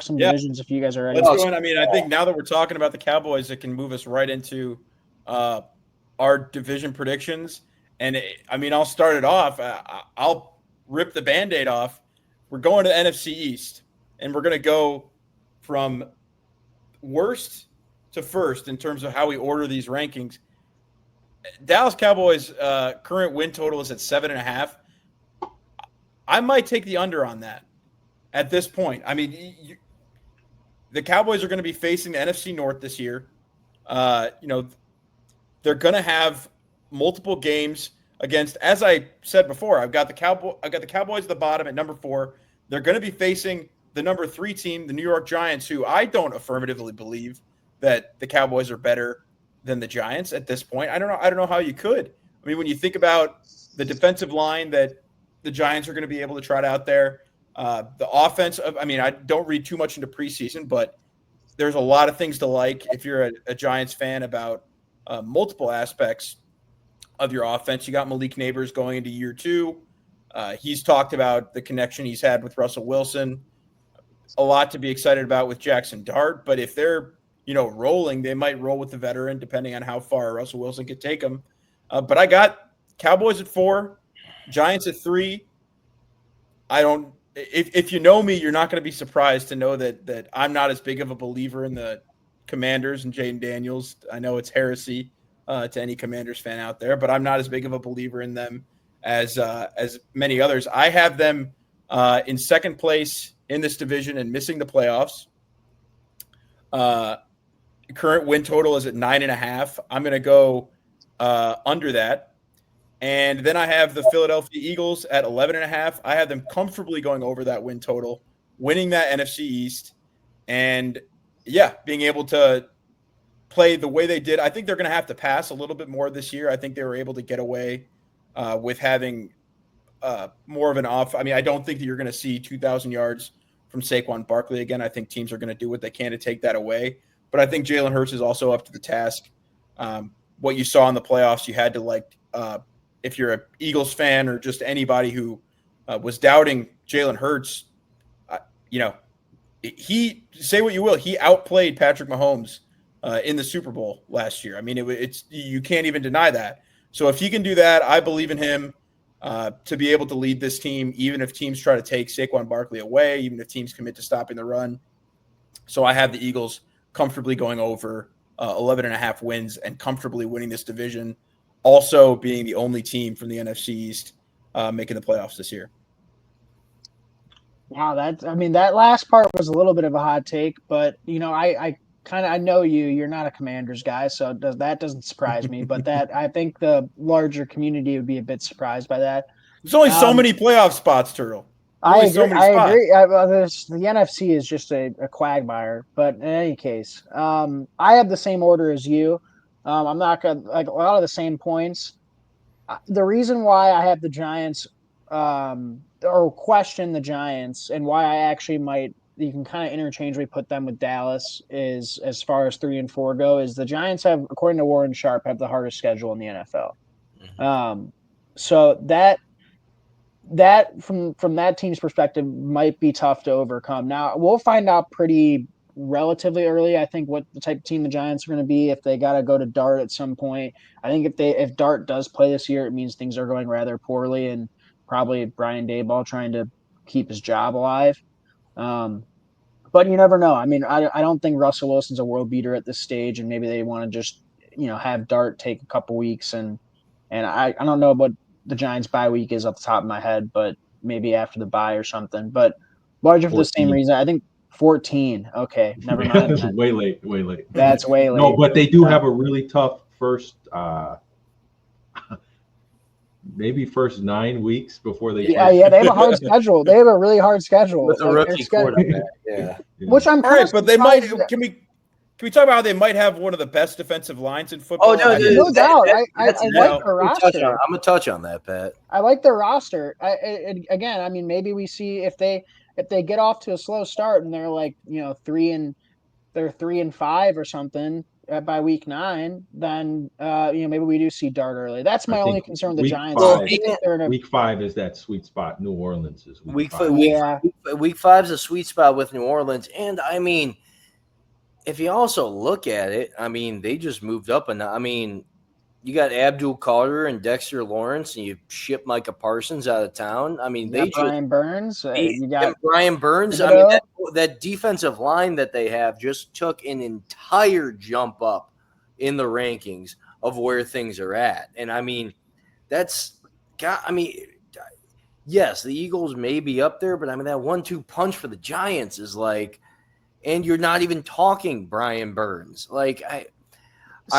some divisions if you guys are ready. Let's go in. I mean, I think now that we're talking about the Cowboys, it can move us right into our division predictions. And I'll start it off. I'll rip the Band-Aid off. We're going to the NFC East, and we're going to go from worst to first in terms of how we order these rankings. Dallas Cowboys' current win total is at 7.5. I might take the under on that at this point. I mean, the Cowboys are going to be facing the NFC North this year. They're going to have multiple games against, as I said before, I've got the Cowboys at the bottom at number 4. They're going to be facing the number 3 team, the New York Giants, who I don't affirmatively believe that the Cowboys are better than the Giants at this point. I don't know how you could. I mean, when you think about the defensive line that the Giants are going to be able to trot out there, the offense I don't read too much into preseason, but there's a lot of things to like if you're a Giants fan about multiple aspects of your offense. You got Malik Neighbors going into year 2. He's talked about the connection he's had with Russell Wilson. A lot to be excited about with Jackson Dart, but if they're rolling, they might roll with the veteran depending on how far Russell Wilson could take them. But I got Cowboys at 4, Giants at 3. If you know me, you're not going to be surprised to know that I'm not as big of a believer in the Commanders and Jaden Daniels. I know it's heresy to any Commanders fan out there, but I'm not as big of a believer in them as many others. I have them in second place in this division and missing the playoffs. Current win total is at 9.5. I'm going to go under that. And then I have the Philadelphia Eagles at 11.5. I have them comfortably going over that win total, winning that NFC East, and being able to play the way they did. I think they're going to have to pass a little bit more this year. I think they were able to get away with having more of an off. I mean, I don't think that you're going to see 2,000 yards from Saquon Barkley again. I think teams are going to do what they can to take that away. But I think Jalen Hurts is also up to the task. What you saw in the playoffs, you had to if you're an Eagles fan or just anybody who was doubting Jalen Hurts, he say what you will, he outplayed Patrick Mahomes in the Super Bowl last year. I mean, it's you can't even deny that. So if he can do that, I believe in him to be able to lead this team, even if teams try to take Saquon Barkley away, even if teams commit to stopping the run. So I have the Eagles comfortably going over 11.5 wins and comfortably winning this division, also being the only team from the NFC East making the playoffs this year. Wow, that last part was a little bit of a hot take, but I know you're not a Commanders guy, so that doesn't surprise me. But I think the larger community would be a bit surprised by that. There's only so many playoff spots, Turtle. I agree. The NFC is just a quagmire. But in any case, I have the same order as you. I'm not gonna like a lot of the same points. The reason why I have the Giants, or question the Giants, and why I actually you can kind of interchangeably put them with Dallas is as far as 3 and 4 go, is the Giants have, according to Warren Sharp, have the hardest schedule in the NFL. Mm-hmm. So that from that team's perspective might be tough to overcome. Now we'll find out pretty relatively early, I think, what the type of team the Giants are going to be if they got to go to Dart at some point. I think if Dart does play this year, it means things are going rather poorly, and probably Brian Daboll trying to keep his job alive. But you never know. I mean, I don't think Russell Wilson's a world beater at this stage, and maybe they want to just have Dart take a couple weeks, and I don't know what the Giants' bye week is off the top of my head, but maybe after the bye or something. But largely for the same reason, I think 14. Okay, never mind. That's way late. That's way late. No, but they do have a really tough first, maybe first 9 weeks before they. Yeah, they have a hard schedule. They have a really hard schedule. With a rookie quarterback, yeah. Which I'm all right, but they might. Can we talk about how they might have one of the best defensive lines in football? Oh no doubt. I like their roster. I'm gonna touch on that, Pat. I like their roster. Again, I mean, maybe we see if they get off to a slow start and they're like 3 and 5 or something, by week 9, then maybe we do see Dart early. That's my I only think concern with the week Giants. five- I think they're in a Week 5 is that sweet spot. New Orleans is week 5. Week 5's a sweet spot with New Orleans, and I mean, if you also look at it, I mean, they just moved up, and I mean, you got Abdul Carter and Dexter Lawrence, and you ship Micah Parsons out of town. I mean, you got Brian Burns. You got Brian Burns. I mean, that defensive line that they have just took an entire jump up in the rankings of where things are at. And I mean, yes, the Eagles may be up there, but I mean, that 1-2 punch for the Giants is like, and you're not even talking Brian Burns. Like, I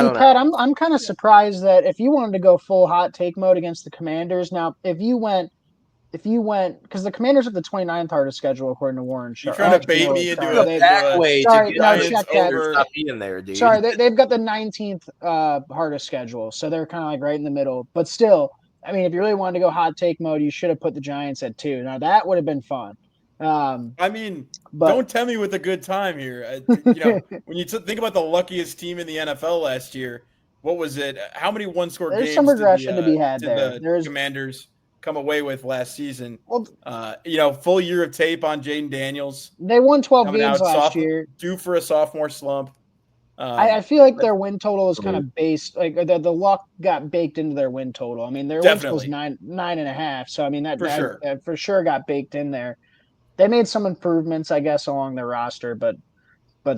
don't know. Pat, I'm kind of surprised that if you wanted to go full hot take mode against the Commanders, now if you went, because the Commanders have the 29th hardest schedule according to Warren Sharp. You're trying to bait me into a back way sorry, to no, get check that. Stop being there, dude. Sorry, they've got the 19th hardest schedule, so they're kind of like right in the middle. But still, I mean, if you really wanted to go hot take mode, you should have put the Giants at 2. Now that would have been fun. I mean, don't tell me with a good time here. When you think about the luckiest team in the NFL last year, what was it? How many one-score games? There's some regression to be had there. The Commanders come away with last season? Well, full year of tape on Jaden Daniels. They won 12 games last year. Due for a sophomore slump. I feel like their win total is kind of based, like the luck got baked into their win total. I mean, their win total was 9.5. So I mean that for sure got baked in there. They made some improvements, I guess, along their roster, but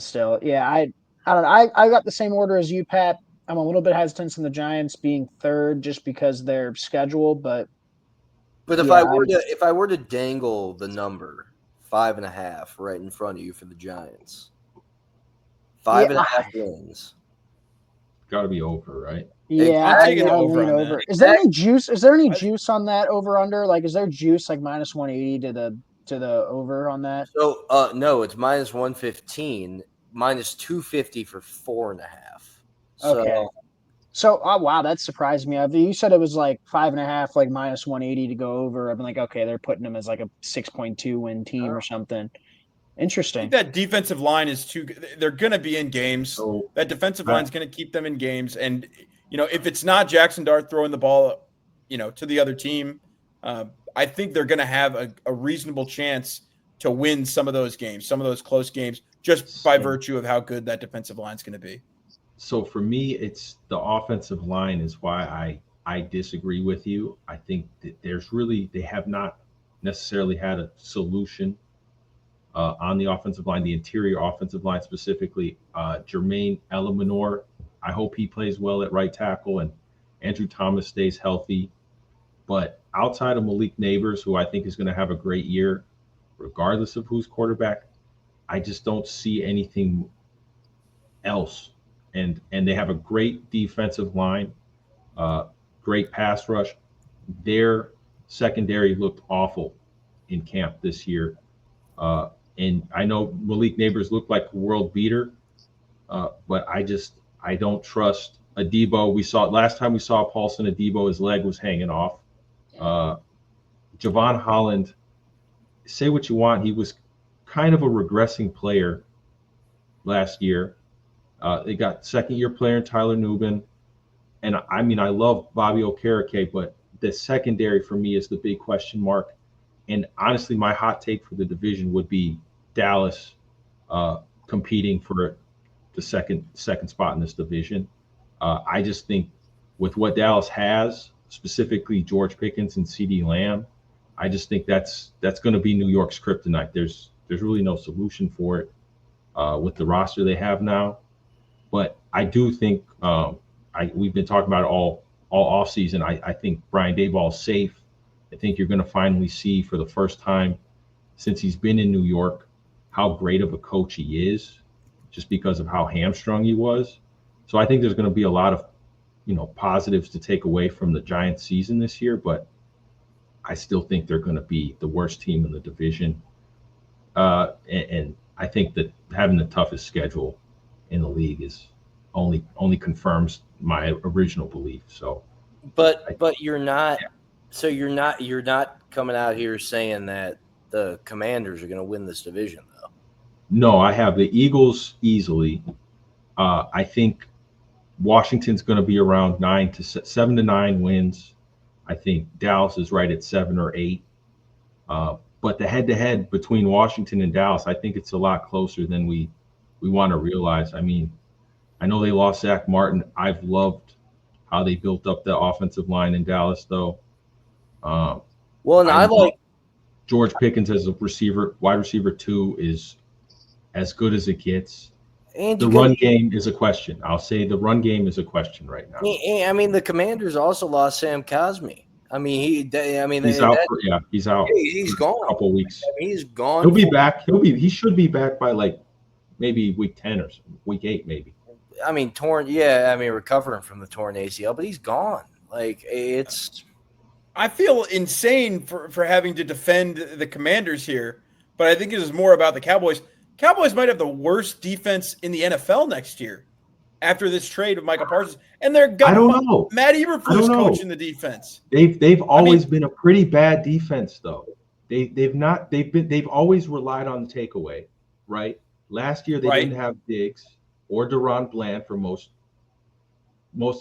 still, yeah, I don't know. I got the same order as you, Pat. I'm a little bit hesitant in the Giants being 3rd just because their schedule, but if I were to dangle the number 5.5 right in front of you for the Giants, 5.5 wins, got to be over, right? Yeah, I'm taking over. Is there any juice? Is there any juice on that over under? Like, is there juice like minus 180 to the over on that? So no, it's minus 115, minus 250 for 4.5. Okay. So wow, that surprised me. You said it was like 5.5, like minus 180 to go over. I've been like, okay, they're putting them as like a 6.2 win team or something. Interesting. I think that defensive line is too. They're going to be in games. That defensive line is going to keep them in games, and if it's not Jackson Dart throwing the ball, to the other team, I think they're going to have a reasonable chance to win some of those games, some of those close games, just by virtue of how good that defensive line is going to be. So for me, it's the offensive line is why I disagree with you. I think that they have not necessarily had a solution on the offensive line, the interior offensive line specifically. Jermaine Eleanor, I hope he plays well at right tackle, and Andrew Thomas stays healthy. But outside of Malik Neighbors, who I think is going to have a great year, regardless of who's quarterback, I just don't see anything else. And they have a great defensive line, great pass rush. Their secondary looked awful in camp this year. And I know Malik Neighbors looked like a world beater, but I don't trust Adebo. Last time we saw Paulson Adebo, his leg was hanging off. Javon Holland, say what you want, he was kind of a regressing player last year. They got second-year player Tyler Nubin. And I mean, I love Bobby Okereke, but the secondary for me is the big question mark. And honestly, my hot take for the division would be Dallas competing for the second spot in this division. I just think with what Dallas has, specifically George Pickens and CeeDee Lamb, I just think that's going to be New York's kryptonite. There's really no solution for it with the roster they have now. But I do think we've been talking about it all offseason. I think Brian Daboll is safe. I think you're going to finally see for the first time since he's been in New York how great of a coach he is, just because of how hamstrung he was. So I think there's going to be a lot of positives to take away from the Giants season this year, but I still think they're going to be the worst team in the division. And I think that having the toughest schedule in the league is only confirms my original belief. So, but you're not. Yeah. So you're not coming out here saying that the Commanders are going to win this division, though. No, I have the Eagles easily. I think Washington's going to be around 7 to 9 wins. I think Dallas is right at 7 or 8. But the head-to-head between Washington and Dallas, I think it's a lot closer than we want to realize. I mean, I know they lost Zach Martin. I've loved how they built up the offensive line in Dallas, though. Well, and I like George Pickens as a wide receiver 2 is as good as it gets. And the run game is a question. I'll say the run game is a question right now. I mean, the Commanders also lost Sam Cosmi. I mean, he's out. He's out. He's gone. A couple weeks. I mean, he's gone. He'll be back. He should be back by like maybe week 10 or week 8, maybe. I mean, torn. Yeah, I mean, recovering from the torn ACL, but he's gone. Like it's. I feel insane for having to defend the Commanders here, but I think it is more about the Cowboys. Cowboys might have the worst defense in the NFL next year after this trade with Michael Parsons, and they're got I don't know. Matt Eberflus coaching the defense. They've always been a pretty bad defense, though. They've always relied on the takeaway, right? Last year they didn't have Diggs or Deron Bland for most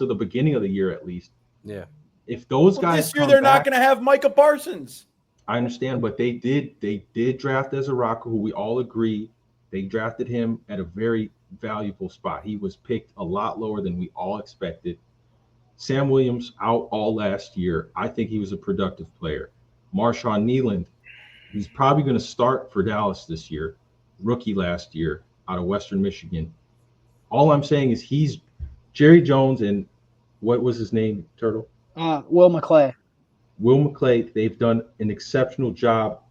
of the beginning of the year, at least. Yeah. If those guys this year they're not going to have Micah Parsons. I understand, but they did draft Ezra Rocker, who we all agree they drafted him at a very valuable spot. He was picked a lot lower than we all expected. Sam Williams out all last year. I think he was a productive player. Marshawn Nealand, who's probably going to start for Dallas this year, rookie last year out of Western Michigan. All I'm saying is he's Jerry Jones and what was his name, Turtle? Will McClay. Will McClay, they've done an exceptional job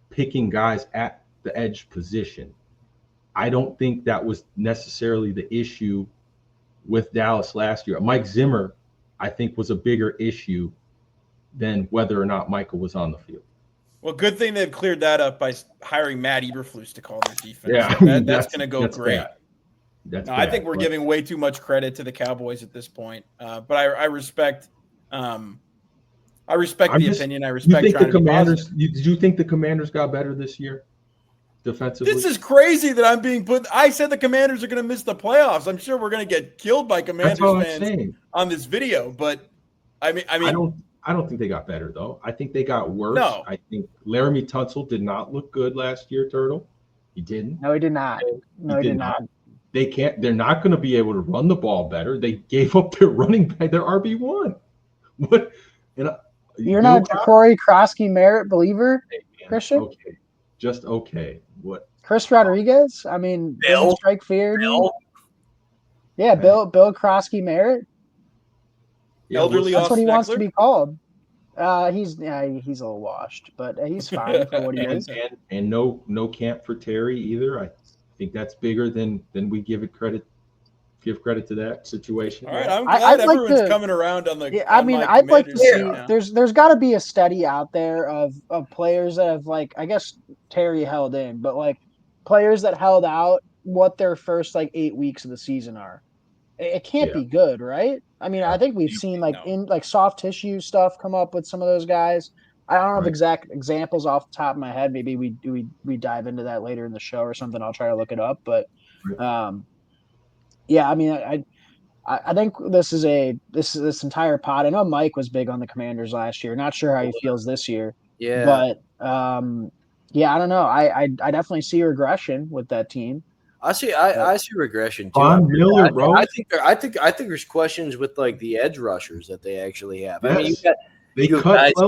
picking guys at the edge position. I don't think that was necessarily the issue with Dallas last year. Mike Zimmer, I think, was a bigger issue than whether or not Michael was on the field. Well, good thing they've cleared that up by hiring Matt Eberflus to call their defense. Yeah, that's going to go great. I think we're giving way too much credit to the Cowboys at this point. But I respect the opinion. I respect the Commanders. Did you think the Commanders got better this year defensively? This is crazy that I'm being put. I said the Commanders are going to miss the playoffs. I'm sure we're going to get killed by Commanders fans on this video. But I mean, I don't think they got better though. I think they got worse. No. I think Laramie Tunsil did not look good last year. Turtle, he didn't. No, he did not. No, he did not. They're not going to be able to run the ball better. They gave up their running back, their RB1. What? You're not a Corey Krosky Merritt believer, Christian? Okay. Just okay. What? Chris Rodriguez? I mean, Bill strike fear. Bill. Yeah, Bill Krosky Merritt. Elderly. That's what he wants to be called. He's a little washed, but he's fine for what he is. And no camp for Terry either. I think that's bigger than we give credit to that situation. All right, I'm glad everyone's coming around on the. Yeah, I mean, I'd like to see. There's got to be a study out there of players that have, like, I guess Terry held in, but like players that held out, what their first 8 weeks of the season are. It can't be good, right? I mean, I think we've seen in soft tissue stuff come up with some of those guys. I don't have exact examples off the top of my head. Maybe we dive into that later in the show or something. I'll try to look it up, but. Yeah, I mean, I think this entire pod. I know Mike was big on the Commanders last year. Not sure how he feels this year. Yeah, but I don't know. I definitely see regression with that team. I see regression too. Von Miller, bro. I think there's questions with the edge rushers that they actually have. Yes. I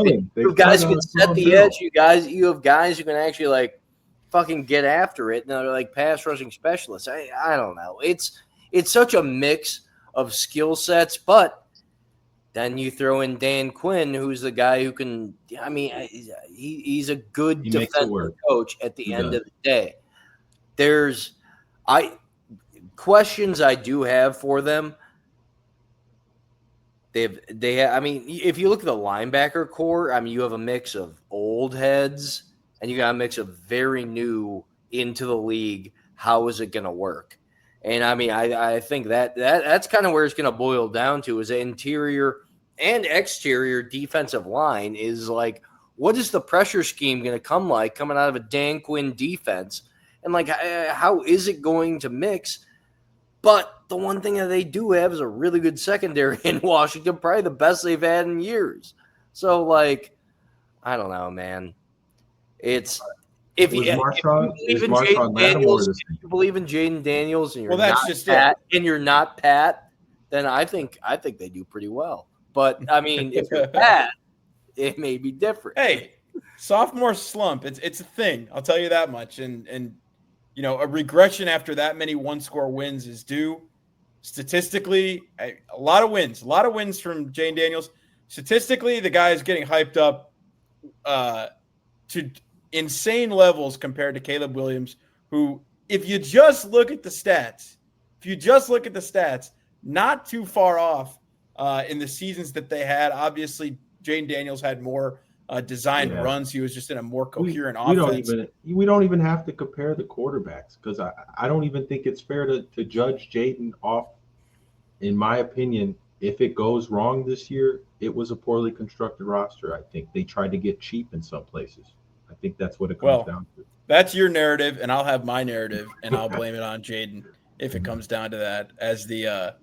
mean, you guys can set the edge. You have guys who can actually fucking get after it. And they're pass rushing specialists. I don't know. It's such a mix of skill sets, but then you throw in Dan Quinn, who's the guy who can. I mean, he's a good defensive coach. At the end of the day, there's questions I do have for them. I mean, if you look at the linebacker core, I mean, you have a mix of old heads and you got a mix of very new into the league. How is it going to work? And I mean, I think that's kind of where it's going to boil down to is interior and exterior defensive line is what is the pressure scheme going to come coming out of a Dan Quinn defense? And how is it going to mix? But the one thing that they do have is a really good secondary in Washington, probably the best they've had in years. So, like, I don't know, man. It's if you believe in Jaden Daniels, if you believe in Jaden Daniels, and you're not Pat, then I think they do pretty well. But I mean, if you're Pat, it may be different. Hey, sophomore slump, it's a thing. I'll tell you that much. And you know, a regression after that many one-score wins is due. Statistically, a lot of wins from Jaden Daniels. Statistically, the guy is getting hyped up to insane levels compared to Caleb Williams, who, if you just look at the stats, not too far off in the seasons that they had. Obviously, Jaden Daniels had more designed runs. He was just in a more coherent offense. We don't even have to compare the quarterbacks, because I don't even think it's fair to judge Jaden off. In my opinion, if it goes wrong this year, it was a poorly constructed roster. I think they tried to get cheap in some places. I think that's what it comes down to. That's your narrative, and I'll have my narrative, and I'll blame it on Jaden if it comes down to that as the